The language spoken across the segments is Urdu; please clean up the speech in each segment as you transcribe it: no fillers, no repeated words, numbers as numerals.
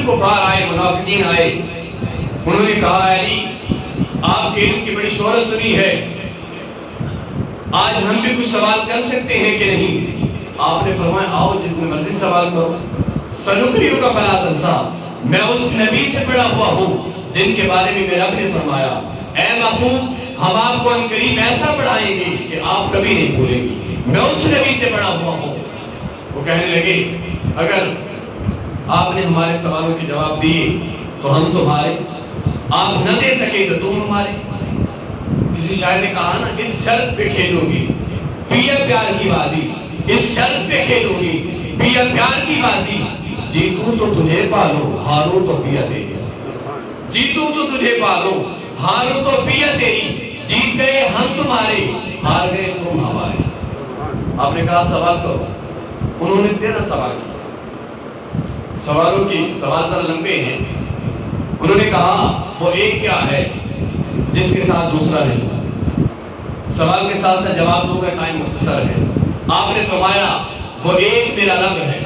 پھر کفار آئے، منافقین آئے، انہوں نے کہا علی آپ کے علم کی بڑی شہرت سنی ہے، آج ہم بھی کچھ سوال کر سکتے ہیں کہ نہیں؟ آپ نے فرمایا آؤ جتنے مرضی سوال کرو، سنکریو کا فلا تنسا، میں اس نبی سے پڑھا ہوا ہوں جن کے بارے میں میرا رب نے فرمایا اے محبوب ہم آپ کو ان قریب ایسا پڑھائیں گے کہ آپ کبھی نہیں بھولیں گے، میں اس نبی سے پڑھا ہوا ہوں۔ وہ کہنے لگے اگر آپ نے ہمارے سوالوں کے جواب دیے تو ہم تمہارے، آپ نہ دے سکے تو تم ہمارے۔ کسی شاعر نے کہا نا اس شرط پہ کھیلوں گی پیا پیار کی بازی، اس شرط پہ کھیلوں گی پیا پیار کی بازی، جیتوں تو تجھے پالو ہاروں تو پیا تیری، جیتوں تو تجھے پالو ہاروں تو پیا تیری، جیت گئے ہم تمہارے ہار گئے تم ہمارے۔ آپ نے کہا سوال کرو، انہوں نے 13 سوال کیا، سوالوں کی سوال ذرا لمبے ہیں۔ انہوں نے کہا وہ ایک کیا ہے جس کے ساتھ دوسرا نہیں؟ سوال کے ساتھ ساتھ جواب دو گا، ٹائم مختصر ہے۔ آپ نے فرمایا وہ ایک میرا رب ہے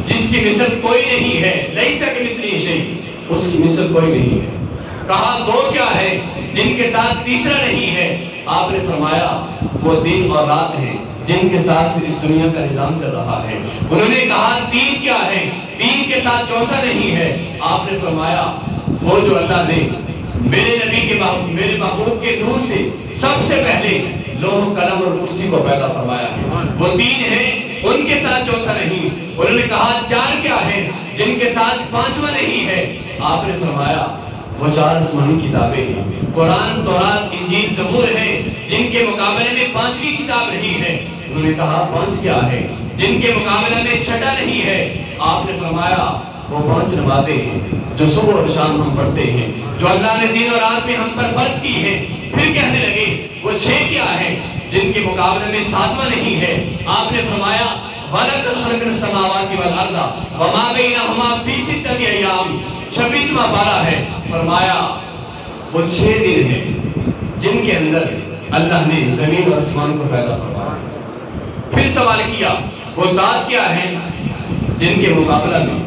جس کی مثل کوئی نہیں ہے، لیس کمثلہ شیء، اس کی مثل کوئی نہیں ہے۔ کہا دو کیا ہے جن کے ساتھ تیسرا نہیں ہے؟ آپ نے فرمایا وہ دن اور رات ہیں جن کے ساتھ اس دنیا کا نظام چل رہا ہے۔ انہوں نے کہا تین کیا ہے؟ تین کے ساتھ چوتھا نہیں ہے۔ آپ نے فرمایا وہ جو اللہ نے میرے نبی کے میرے محبوب کے نور سے سب سے پہلے لوح قلم اور کرسی کو پیدا فرمایا ہے، وہ تین ہیں، ان کے ساتھ چوتھا نہیں۔ انہوں نے کہا چار کیا ہے جن کے ساتھ پانچواں نہیں ہے؟ آپ نے فرمایا وہ 4 آسمانی کتابیں ہیں، قرآن، تورات، انجیل، زبور ہیں جن کے مقابلے میں 5ویں کتاب نہیں ہے۔ انہوں نے کہا 5 کیا ہے جن کے مقابلے میں چھٹا نہیں ہے؟ آپ نے فرمایا وہ 5 نمازیں ہیں جو صبح اور شام ہم پڑھتے ہیں، جو اللہ نے دن اور رات میں ہم پر فرض کی ہے۔ پھر کہنے لگے وہ 6 کیا ہے جن کے مقابلے میں 7واں نہیں ہے؟ آپ نے فرمایا وَلَقَدْ خَلَقْنَا السَّمَاوَاتِ وَالْأَرْضَ وَمَا بَيْنَهُمَا فِي 6 أَيَّامٍ، 26واں پارہ ہے۔ فرمایا وہ 6 دن ہیں جن کے اندر اللہ نے زمین اور آسمان کو پیدا فرمایا۔ پھر سوال کیا وہ 7 کیا ہیں جن کے مقابلہ میں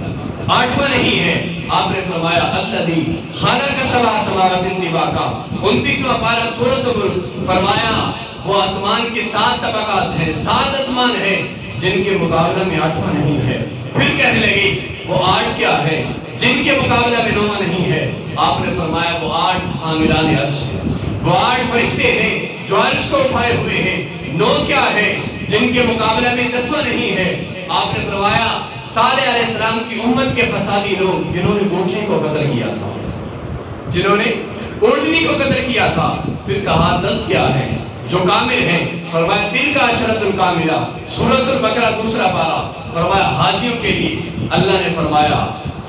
8واں نہیں ہے؟ آپ نے فرمایا الذی خلق 7 سماوات طباقا، 29واں پارہ سورۃ الملک۔ فرمایا وہ آسمان کے 7 طبقات ہیں، 7 آسمان ہیں جن کے مقابلہ میں 8واں نہیں ہے۔ پھر کہنے لگے وہ 8 کیا ہے جن کے مقابلہ میں 9واں نہیں ہے؟ آپ نے فرمایا وہ 8 حاملان عرش ہیں، وہ 8 فرشتے ہیں جو عرش کو اٹھائے ہوئے ہیں۔ 9 کیا ہے جن کے مقابلہ میں 10واں نہیں ہے؟ آپ نے فرمایا صالح علیہ السلام کی امت کے فسادی لوگ جنہوں نے اونٹنی کو قتل کیا تھا، جنہوں نے اونٹنی کو قتل کیا تھا۔ پھر کہا 10 کیا ہے جو کامل ہیں؟ فرمایا تلک عشرۃ الکاملہ، سورۃ البقرہ 2 پارہ۔ فرمایا حاجیوں کے لیے اللہ نے فرمایا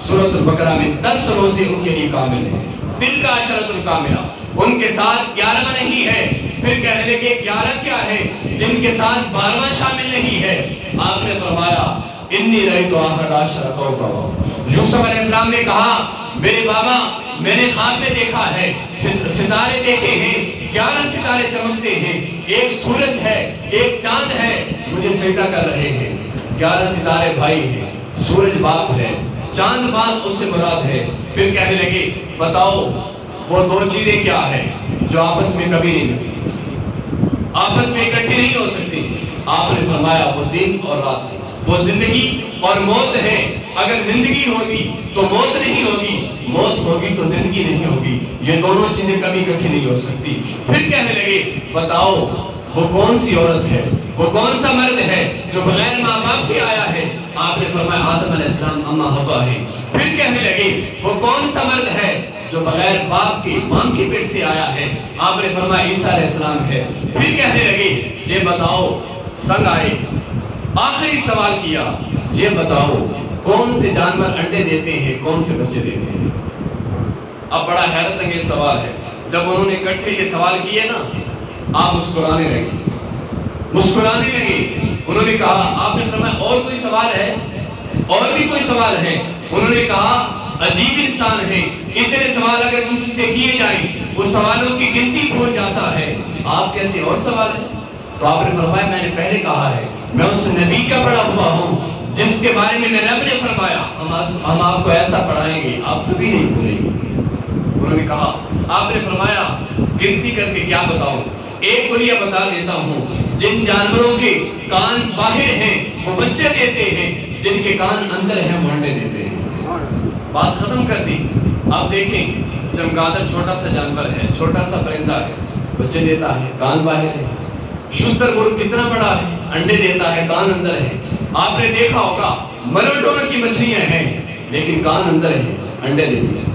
سورۃ البقرہ میں 10 روزے ان کے لیے کامل ہیں، تلک عشرۃ الکاملہ، ان کے ساتھ 11واں نہیں ہے۔ پھر کہنے لگے 11 کیا ہے جن کے ساتھ 12واں شامل نہیں ہے؟ آپ نے فرمایا انی رأیت 11 کوكبا، یوسف علیہ السلام نے کہا میرے بابا میں نے خواب میں دیکھا ہے، ستارے دیکھے ہیں، 11 ستارے چمکتے ہیں، ایک سورج ہے، ایک چاند ہے، مجھے سجدہ کر رہے ہیں۔ 11 ستارے بھائی ہیں، سورج باپ ہے، چاند باپ اس سے مراد ہے۔ پھر کہنے لگے بتاؤ وہ 2 چیزیں کیا ہیں جو آپس میں کبھی نہیں مل سکتی، آپس میں اکٹھی نہیں ہو سکتی؟ آپ نے فرمایا وہ دن اور رات ہے، وہ زندگی اور موت ہے۔ اگر زندگی ہوگی تو موت نہیں ہوگی، موت ہوگی تو زندگی نہیں ہوگی، یہ دونوں چیزیں کبھی اکٹھی نہیں ہو سکتی۔ پھر کہنے لگے بتاؤ وہ کون سی عورت ہے، وہ کون سا مرد ہے جو بغیر ماں باپ کے آیا ہے؟ آپ نے فرمایا آدم علیہ السلام اما حوا ہے۔ پھر کہنے لگے وہ کون سا مرد ہے جو بغیر باپ کی ماں کی پیٹ سے آیا ہے؟ آپ نے فرمایا عیسیٰ علیہ السلام ہے۔ پھر کہنے لگے یہ بتاؤ، تنگ آئے، آخری سوال کیا یہ بتاؤ کون سے جانور انڈے دیتے ہیں، کون سے بچے دیتے ہیں؟ اب بڑا حیرت انگیز سوال ہے۔ جب انہوں نے اکٹھے یہ سوال کیے نا آپ مسکرانے لگے۔ انہوں نے کہا آپ نے فرمایا اور کوئی سوال ہے؟ اور بھی کوئی سوال ہے؟ انہوں نے کہا عجیب انسان ہے، اتنے سوال اگر کسی سے کیے جائیں وہ سوالوں کی گنتی بھول جاتا ہے، آپ کہتے اور سوال ہے؟ تو آپ نے فرمایا میں نے پہلے کہا ہے میں اس نبی کا پڑھا ہوا ہوں جس کے بارے میں رب نے فرمایا ہم آپ کو ایسا پڑھائیں گے آپ کبھی نہیں بھولیں گے۔ انہوں نے کہا آپ نے فرمایا گنتی کر کے کیا بتاؤں؟ ایک بلیہ بتا دیتا ہوں، جن جانوروں کے کان باہر ہیں وہ بچے دیتے ہیں، جن کے کان اندر ہیں وہ انڈے دیتے ہیں۔ بات ختم کر دی۔ آپ دیکھیں چمگادڑ چھوٹا سا جانور ہے، چھوٹا سا پرندہ ہے، بچے دیتا ہے، کان باہر ہے۔ شتر مرغ کتنا بڑا ہے، انڈے دیتا ہے، کان اندر ہے۔ آپ نے دیکھا ہوگا مرڈونا کی مچھلیاں ہیں لیکن کان اندر ہے، انڈے دیتی ہیں،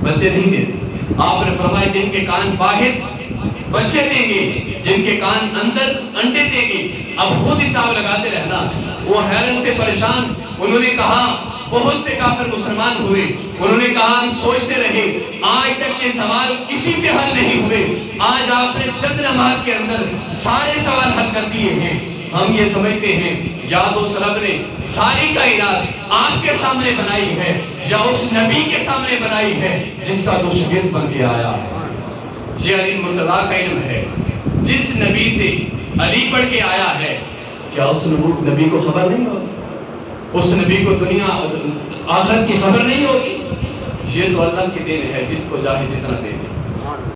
بچے نہیں دیتے۔ آپ نے فرمایا جن کے کان باہر بچے دیں گے، جن کے کان اندر انڈے دیں گے۔ اب خود حساب لگاتے رہنا۔ وہ حیرت سے پریشان، انہوں نے کہا بہت سے کافر مسلمان ہوئے، انہوں نے کہا ہم سوچتے رہے آج تک یہ سوال کسی سے حل نہیں ہوئے، آج آپ نے چند لمحات کے اندر سارے سوال حل کر دیے ہیں۔ ہم یہ سمجھتے ہیں یا تو رب نے ساری کائنات آپ کے سامنے بنائی ہے یا اس نبی کے سامنے بنائی ہے جس کا تو شاگرد بن کے آیا ہے۔ یہ علی مرتضیٰ کا علم ہے، جس نبی سے علی پڑھ کے آیا ہے، کیا اس نبی کو خبر نہیں ہوتی؟ اس نبی کو دنیا آخرت کی خبر نہیں ہوتی؟ یہ تو اللہ کی دین ہے، جس کو چاہے جتنا دے۔